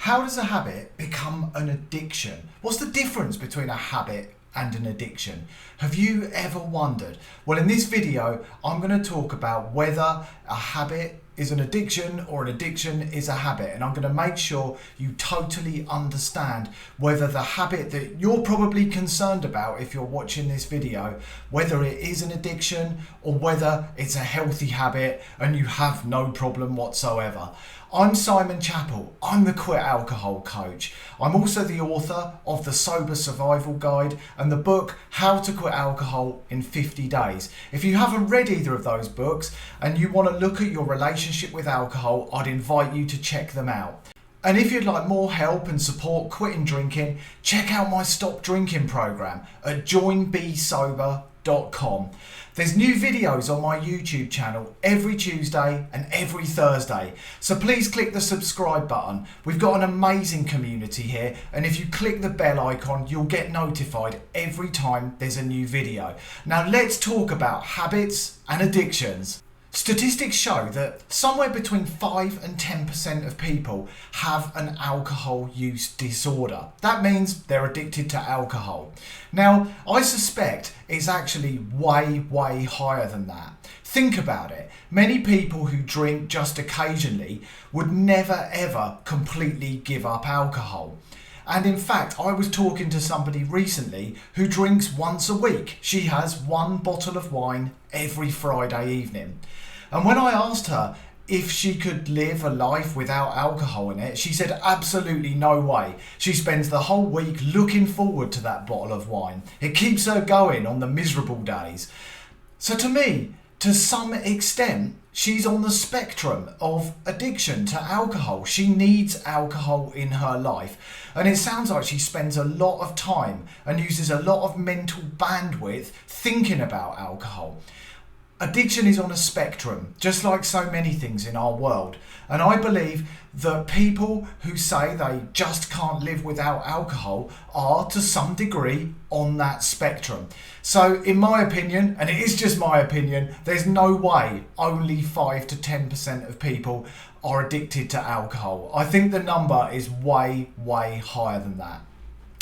How does a habit become an addiction? What's the difference between a habit and an addiction? Have you ever wondered? Well, in this video, I'm going to talk about whether a habit is an addiction or an addiction is a habit. And I'm going to make sure you totally understand whether the habit that you're probably concerned about if you're watching this video, whether it is an addiction or whether it's a healthy habit and you have no problem whatsoever. I'm Simon Chapple. I'm the Quit Alcohol Coach. I'm also the author of the Sober Survival Guide and the book How to Quit Alcohol in 50 Days. If you haven't read either of those books and you want to look at your relationship with alcohol, I'd invite you to check them out. And if you'd like more help and support quitting drinking, check out my Stop Drinking program at joinbesober.com. There's new videos on my YouTube channel every Tuesday and every Thursday, so please click the subscribe button. We've got an amazing community here, and if you click the bell icon, you'll get notified every time there's a new video. Now let's talk about habits and addictions. Statistics show that somewhere between 5 and 10% of people have an alcohol use disorder. That means they're addicted to alcohol. Now, I suspect it's actually way higher than that. Think about it. Many people who drink just occasionally would never ever completely give up alcohol. And in fact, I was talking to somebody recently who drinks once a week. She has one bottle of wine every Friday evening. And when I asked her if she could live a life without alcohol in it, she said absolutely no way. She spends the whole week looking forward to that bottle of wine. It keeps her going on the miserable days. So to me, to some extent, she's on the spectrum of addiction to alcohol. She needs alcohol in her life. And it sounds like she spends a lot of time and uses a lot of mental bandwidth thinking about alcohol. Addiction is on a spectrum, just like so many things in our world. And I believe that people who say they just can't live without alcohol are to some degree on that spectrum. So in my opinion, and it is just my opinion, there's no way only 5 to 10% of people are addicted to alcohol. I think the number is way higher than that.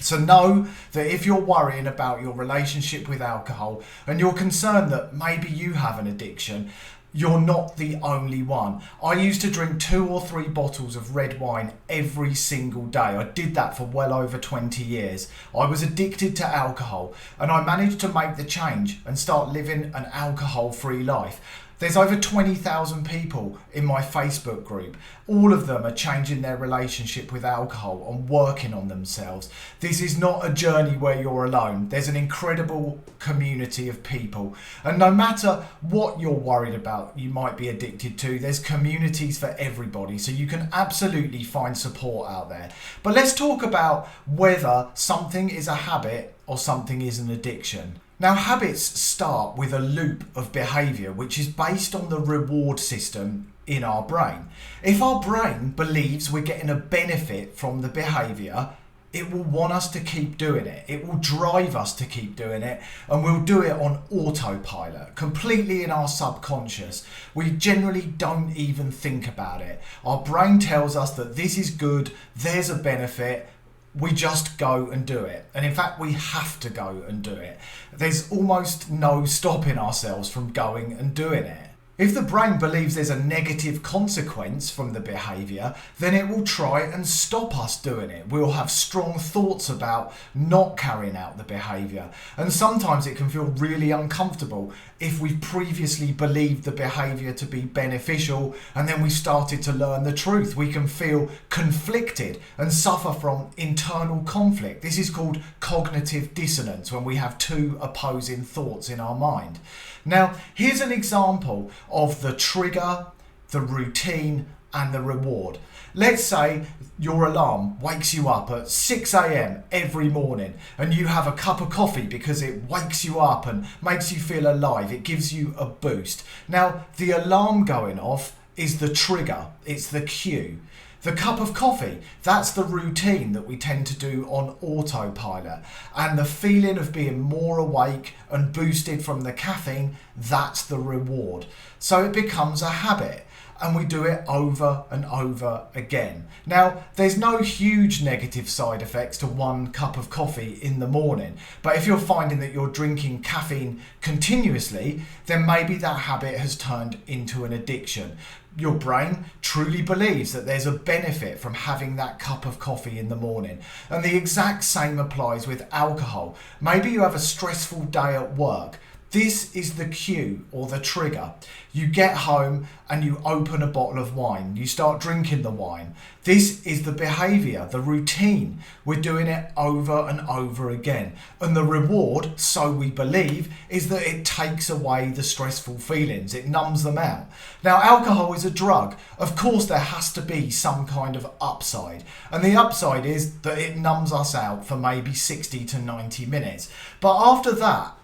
So know that if you're worrying about your relationship with alcohol and you're concerned that maybe you have an addiction, you're not the only one. I used to drink 2 or 3 bottles of red wine every single day. I did that for well over 20 years. I was addicted to alcohol and I managed to make the change and start living an alcohol-free life. There's over 20,000 people in my Facebook group. All of them are changing their relationship with alcohol and working on themselves. This is not a journey where you're alone. There's an incredible community of people. And no matter what you're worried about, you might be addicted to, there's communities for everybody. So you can absolutely find support out there. But let's talk about whether something is a habit or something is an addiction. Now, habits start with a loop of behaviour which is based on the reward system in our brain. If our brain believes we're getting a benefit from the behaviour, it will want us to keep doing it. It will drive us to keep doing it, and we'll do it on autopilot, completely in our subconscious. We generally don't even think about it. Our brain tells us that this is good, there's a benefit. We just go and do it. And in fact, we have to go and do it. There's almost no stopping ourselves from going and doing it. If the brain believes there's a negative consequence from the behaviour, then it will try and stop us doing it. We'll have strong thoughts about not carrying out the behaviour. And sometimes it can feel really uncomfortable if we've previously believed the behaviour to be beneficial and then we started to learn the truth. We can feel conflicted and suffer from internal conflict. This is called cognitive dissonance, when we have 2 opposing thoughts in our mind. Now, here's an example of the trigger, the routine, and the reward. Let's say your alarm wakes you up at 6 a.m. every morning and you have a cup of coffee because it wakes you up and makes you feel alive. It gives you a boost. Now, the alarm going off is the trigger, it's the cue. The cup of coffee, that's the routine that we tend to do on autopilot. And the feeling of being more awake and boosted from the caffeine, that's the reward. So it becomes a habit. and we do it over and over again. Now, there's no huge negative side effects to 1 cup of coffee in the morning, but if you're finding that you're drinking caffeine continuously, then maybe that habit has turned into an addiction. Your brain truly believes that there's a benefit from having that cup of coffee in the morning. And the exact same applies with alcohol. Maybe you have a stressful day at work. This is the cue or the trigger. You get home and you open a bottle of wine. You start drinking the wine. This is the behaviour, the routine. We're doing it over and over again. And the reward, so we believe, is that it takes away the stressful feelings. It numbs them out. Now, alcohol is a drug. Of course, there has to be some kind of upside. And the upside is that it numbs us out for maybe 60 to 90 minutes. But after that,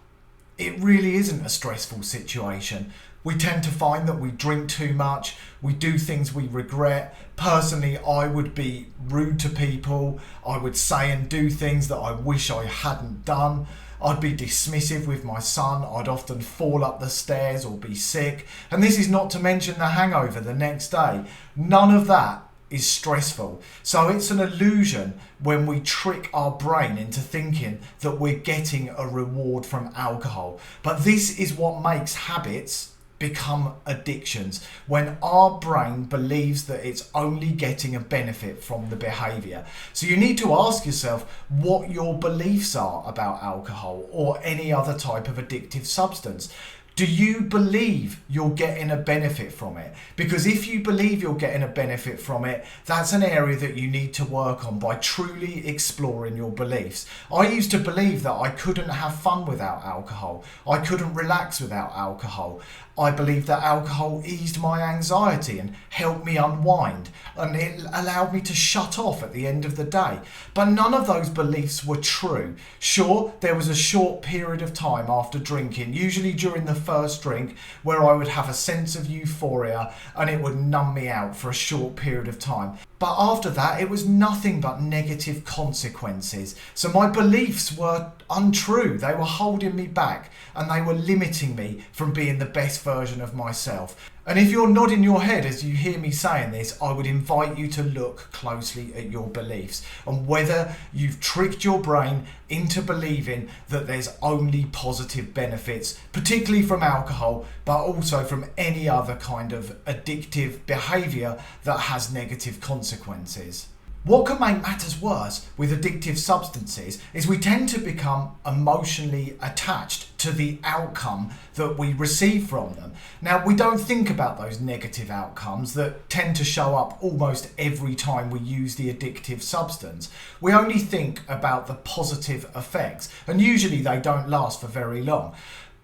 it really isn't a stressful situation. We tend to find that we drink too much, we do things we regret. Personally, I would be rude to people, I would say and do things that I wish I hadn't done. I'd be dismissive with my son, I'd often fall up the stairs or be sick. And this is not to mention the hangover the next day. None of that is stressful. So it's an illusion when we trick our brain into thinking that we're getting a reward from alcohol. But this is what makes habits become addictions, when our brain believes that it's only getting a benefit from the behaviour. So you need to ask yourself what your beliefs are about alcohol or any other type of addictive substance. Do you believe you're getting a benefit from it? Because if you believe you're getting a benefit from it, that's an area that you need to work on by truly exploring your beliefs. I used to believe that I couldn't have fun without alcohol. I couldn't relax without alcohol. I believed that alcohol eased my anxiety and helped me unwind, and it allowed me to shut off at the end of the day. But none of those beliefs were true. Sure, there was a short period of time after drinking, usually during the first drink, where I would have a sense of euphoria and it would numb me out for a short period of time. But after that, it was nothing but negative consequences. So my beliefs were untrue. They were holding me back and they were limiting me from being the best version of myself. And if you're nodding your head as you hear me saying this, I would invite you to look closely at your beliefs and whether you've tricked your brain into believing that there's only positive benefits, particularly from alcohol, but also from any other kind of addictive behaviour that has negative consequences. What can make matters worse with addictive substances is we tend to become emotionally attached to the outcome that we receive from them. Now, we don't think about those negative outcomes that tend to show up almost every time we use the addictive substance. We only think about the positive effects, and usually they don't last for very long.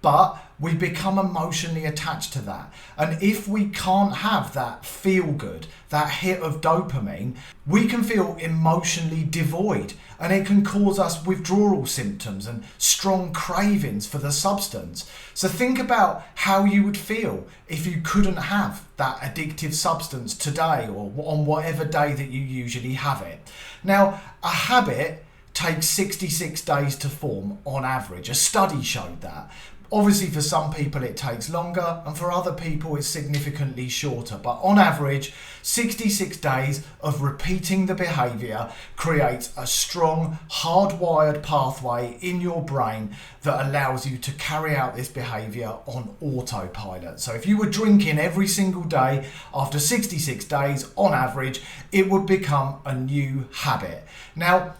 But we become emotionally attached to that. And if we can't have that feel good, that hit of dopamine, we can feel emotionally devoid, and it can cause us withdrawal symptoms and strong cravings for the substance. So think about how you would feel if you couldn't have that addictive substance today or on whatever day that you usually have it. Now, a habit takes 66 days to form on average. A study showed that. Obviously, for some people it takes longer, and for other people it's significantly shorter. But on average, 66 days of repeating the behaviour creates a strong, hardwired pathway in your brain that allows you to carry out this behaviour on autopilot. So if you were drinking every single day, after 66 days, on average, it would become a new habit. Now,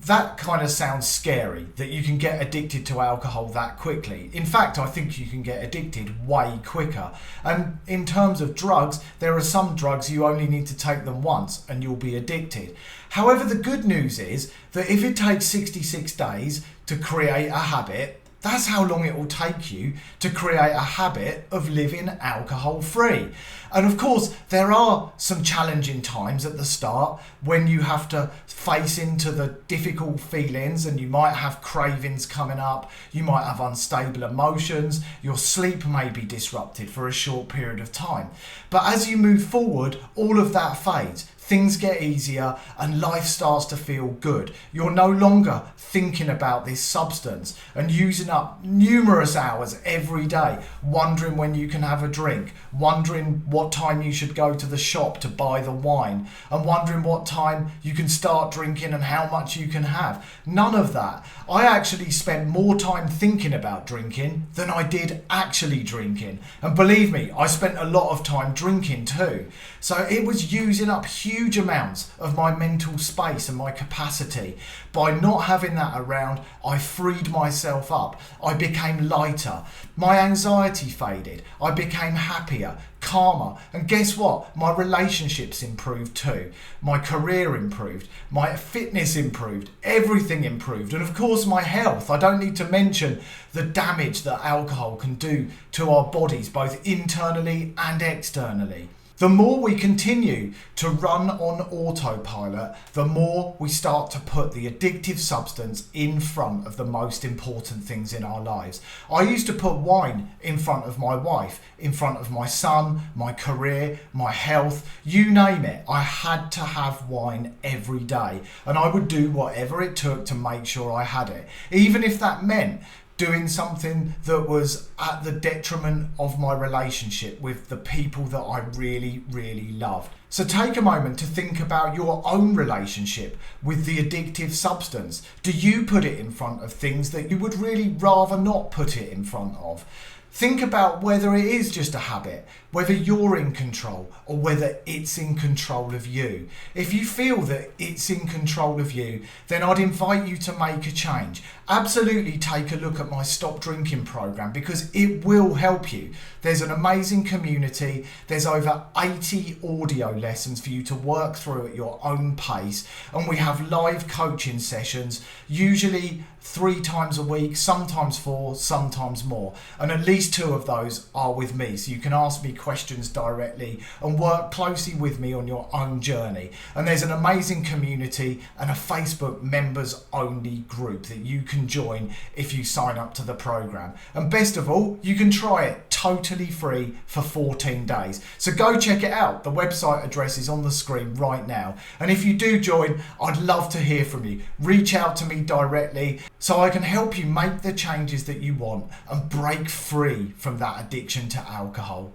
that kind of sounds scary, that you can get addicted to alcohol that quickly. In fact, I think you can get addicted way quicker. And in terms of drugs, there are some drugs you only need to take them once and you'll be addicted. However, the good news is that if it takes 66 days to create a habit, that's how long it will take you to create a habit of living alcohol free. And of course, there are some challenging times at the start when you have to face into the difficult feelings, and you might have cravings coming up, you might have unstable emotions, your sleep may be disrupted for a short period of time. But as you move forward, all of that fades. things get easier and life starts to feel good. You're no longer thinking about this substance and using up numerous hours every day, wondering when you can have a drink, wondering what time you should go to the shop to buy the wine, and wondering what time you can start drinking and how much you can have. None of that. I actually spent more time thinking about drinking than I did actually drinking. And believe me, I spent a lot of time drinking too. So it was using up huge amounts of my mental space and my capacity. By not having that around, I freed myself up. I became lighter. My anxiety faded. I became happier, calmer. And guess what? My relationships improved too. My career improved. My fitness improved. Everything improved. And of course, my health. I don't need to mention the damage that alcohol can do to our bodies, both internally and externally. The more we continue to run on autopilot, the more we start to put the addictive substance in front of the most important things in our lives. I used to put wine in front of my wife, in front of my son, my career, my health, you name it. I had to have wine every day, and I would do whatever it took to make sure I had it, even if that meant doing something that was at the detriment of my relationship with the people that I really, really loved. So take a moment to think about your own relationship with the addictive substance. Do you put it in front of things that you would really rather not put it in front of? Think about whether it is just a habit, whether you're in control or whether it's in control of you. If you feel that it's in control of you, then I'd invite you to make a change. Absolutely take a look at my Stop Drinking program because it will help you. There's an amazing community. There's over 80 audio lessons for you to work through at your own pace. And we have live coaching sessions, usually 3 times a week, sometimes 4, sometimes more. And at least 2 of those are with me. So you can ask me questions directly and work closely with me on your own journey. And there's an amazing community and a Facebook members only group that you can join if you sign up to the program. And best of all, you can try it totally free for 14 days. So go check it out. The website address is on the screen right now. And if you do join, I'd love to hear from you. Reach out to me directly so I can help you make the changes that you want and break free from that addiction to alcohol.